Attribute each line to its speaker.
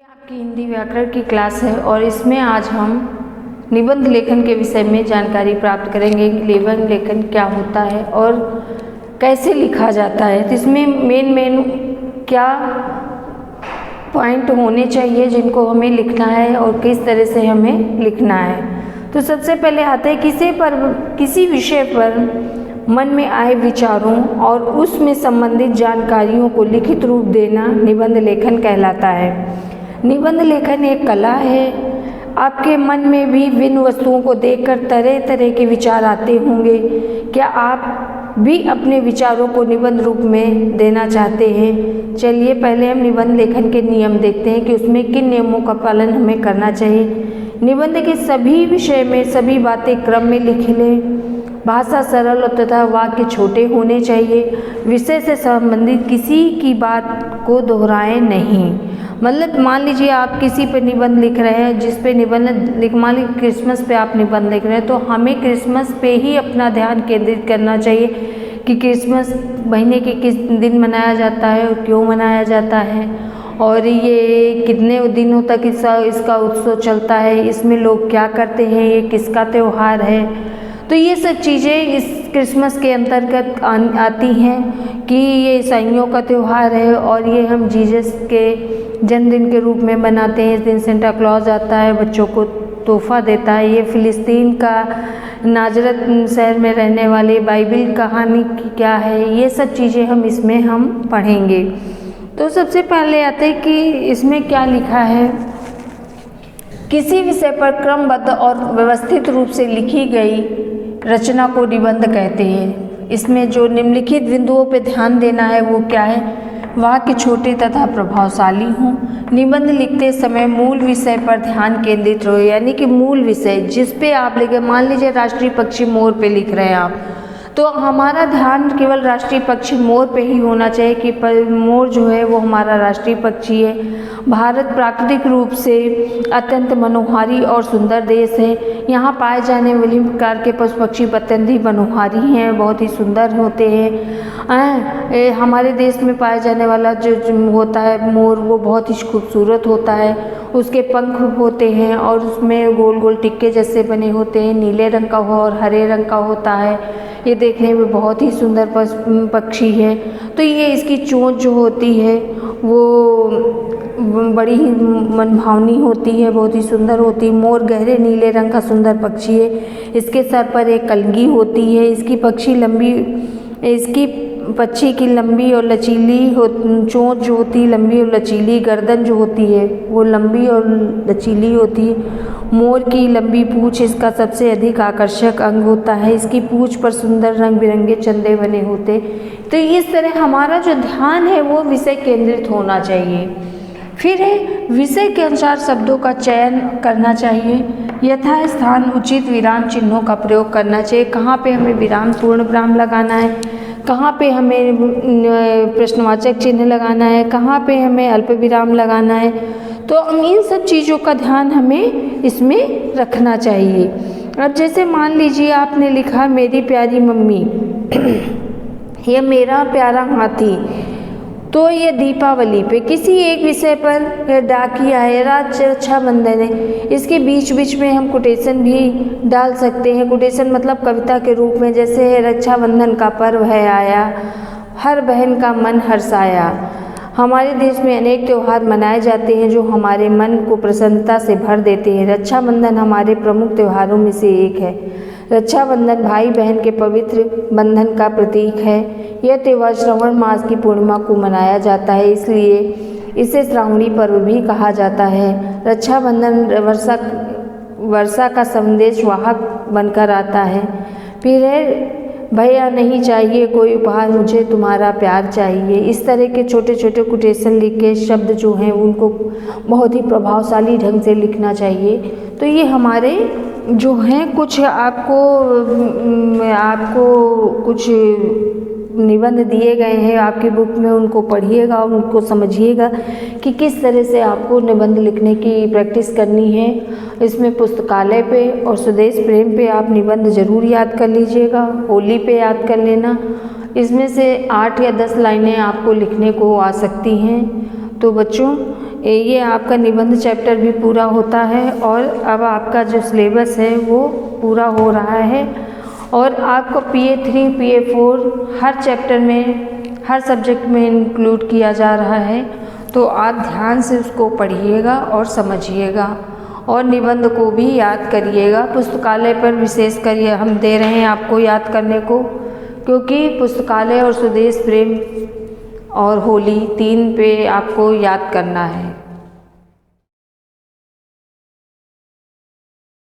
Speaker 1: आपकी हिंदी व्याकरण की क्लास है और इसमें आज हम निबंध लेखन के विषय में जानकारी प्राप्त करेंगे कि निबंध लेखन क्या होता है और कैसे लिखा जाता है। तो इसमें मेन क्या पॉइंट होने चाहिए जिनको हमें लिखना है और किस तरह से हमें लिखना है। तो सबसे पहले आता है किसी विषय पर मन में आए विचारों और उसमें संबंधित जानकारियों को लिखित रूप देना निबंध लेखन कहलाता है। निबंध लेखन एक कला है। आपके मन में भी विभिन्न वस्तुओं को देखकर तरह तरह के विचार आते होंगे। क्या आप भी अपने विचारों को निबंध रूप में देना चाहते हैं? चलिए पहले हम निबंध लेखन के नियम देखते हैं कि उसमें किन नियमों का पालन हमें करना चाहिए। निबंध के सभी विषय में सभी बातें क्रम में लिख लें। भाषा सरल और तथा वाक्य छोटे होने चाहिए। विषय से संबंधित किसी की बात को दोहराएं नहीं। मतलब मान लीजिए आप किसी पे निबंध लिख रहे हैं, जिस पे निबंध मान लीजिए क्रिसमस पे आप निबंध लिख रहे हैं, तो हमें क्रिसमस पे ही अपना ध्यान केंद्रित करना चाहिए कि क्रिसमस महीने के किस दिन मनाया जाता है और क्यों मनाया जाता है और ये कितने दिनों तक इसका उत्सव चलता है, इसमें लोग क्या करते हैं, ये किसका त्यौहार है। तो ये सब चीज़ें इस क्रिसमस के अंतर्गत आती हैं कि ये ईसाइयों का त्यौहार है और ये हम जीसस के जन्मदिन के रूप में मनाते हैं। इस दिन सेंटा क्लॉज आता है, बच्चों को तोहफा देता है। ये फ़िलिस्तीन का नाजरत शहर में रहने वाले बाइबिल कहानी क्या है, ये सब चीज़ें हम पढ़ेंगे। तो सबसे पहले आते हैं कि इसमें क्या लिखा है। किसी विषय पर क्रमबद्ध और व्यवस्थित रूप से लिखी गई रचना को निबंध कहते हैं। इसमें जो निम्नलिखित बिंदुओं पर ध्यान देना है वो क्या है। वाक्य छोटे तथा प्रभावशाली हों। निबंध लिखते समय मूल विषय पर ध्यान केंद्रित रहो, यानी कि मूल विषय जिस पे आप लिखे, मान लीजिए राष्ट्रीय पक्षी मोर पे लिख रहे हैं आप, तो हमारा ध्यान केवल राष्ट्रीय पक्षी मोर पे ही होना चाहिए कि मोर जो है वो हमारा राष्ट्रीय पक्षी है। भारत प्राकृतिक रूप से अत्यंत मनोहारी और सुंदर देश है। यहाँ पाए जाने वाले प्रकार के पशु पक्षी अत्यंत ही मनोहारी हैं, बहुत ही सुंदर होते हैं। हमारे देश में पाए जाने वाला जो होता है मोर, वो बहुत ही खूबसूरत होता है। उसके पंख होते हैं और उसमें गोल गोल टिक्के जैसे बने होते हैं। नीले रंग का हो और हरे रंग का होता है। ये देखने में बहुत ही सुंदर पक्षी है। तो ये इसकी चोंच जो होती है वो बड़ी ही मनभावनी होती है, बहुत ही सुंदर होती है। मोर गहरे नीले रंग का सुंदर पक्षी है। इसके सर पर एक कलगी होती है। इसकी पक्षी की लंबी और लचीली चोंच जो होती है, लंबी और लचीली। गर्दन जो होती है वो लंबी और लचीली होती है। मोर की लंबी पूँछ इसका सबसे अधिक आकर्षक अंग होता है। इसकी पूँछ पर सुंदर रंग बिरंगे चंदे बने होते। तो इस तरह हमारा जो ध्यान है वो विषय केंद्रित होना चाहिए। फिर है विषय के अनुसार शब्दों का चयन करना चाहिए। यथा स्थान उचित विराम चिन्हों का प्रयोग करना चाहिए। कहाँ पे हमें विराम, पूर्ण विराम लगाना है, कहाँ पे हमें प्रश्नवाचक चिन्ह लगाना है, कहाँ पे हमें अल्प विराम लगाना है। तो इन सब चीज़ों का ध्यान हमें इसमें रखना चाहिए। अब जैसे मान लीजिए आपने लिखा मेरी प्यारी मम्मी, ये मेरा प्यारा हाथी, तो ये दीपावली पे किसी एक विषय पर डाकिया है, रक्षाबंधन है, इसके बीच बीच में हम कोटेशन भी डाल सकते हैं। कोटेशन मतलब कविता के रूप में, जैसे रक्षाबंधन का पर्व है आया, हर बहन का मन हर्षाया। हमारे देश में अनेक त्यौहार मनाए जाते हैं जो हमारे मन को प्रसन्नता से भर देते हैं। रक्षाबंधन हमारे प्रमुख त्योहारों में से एक है। रक्षाबंधन भाई बहन के पवित्र बंधन का प्रतीक है। यह त्यौहार श्रावण मास की पूर्णिमा को मनाया जाता है, इसलिए इसे श्रावणी पर्व भी कहा जाता है। रक्षाबंधन वर्षा का संदेश वाहक बनकर आता है। फिर है भैया नहीं चाहिए कोई उपहार, मुझे तुम्हारा प्यार चाहिए। इस तरह के छोटे छोटे कोटेशन लिख के शब्द जो हैं उनको बहुत ही प्रभावशाली ढंग से लिखना चाहिए। तो ये हमारे जो हैं कुछ आपको कुछ निबंध दिए गए हैं आपकी बुक में, उनको पढ़िएगा और उनको समझिएगा कि किस तरह से आपको निबंध लिखने की प्रैक्टिस करनी है। इसमें पुस्तकालय पे और स्वदेश प्रेम पे आप निबंध ज़रूर याद कर लीजिएगा। होली पे याद कर लेना। इसमें से 8 या 10 लाइनें आपको लिखने को आ सकती हैं। तो बच्चों ये आपका निबंध चैप्टर भी पूरा होता है और अब आपका जो सिलेबस है वो पूरा हो रहा है और आपको PA3 PA4 हर चैप्टर में हर सब्जेक्ट में इंक्लूड किया जा रहा है। तो आप ध्यान से उसको पढ़िएगा और समझिएगा और निबंध को भी याद करिएगा। पुस्तकालय पर विशेष करिए हम दे रहे हैं आपको याद करने को, क्योंकि पुस्तकालय और स्वदेश प्रेम और होली 3 पे आपको याद करना है।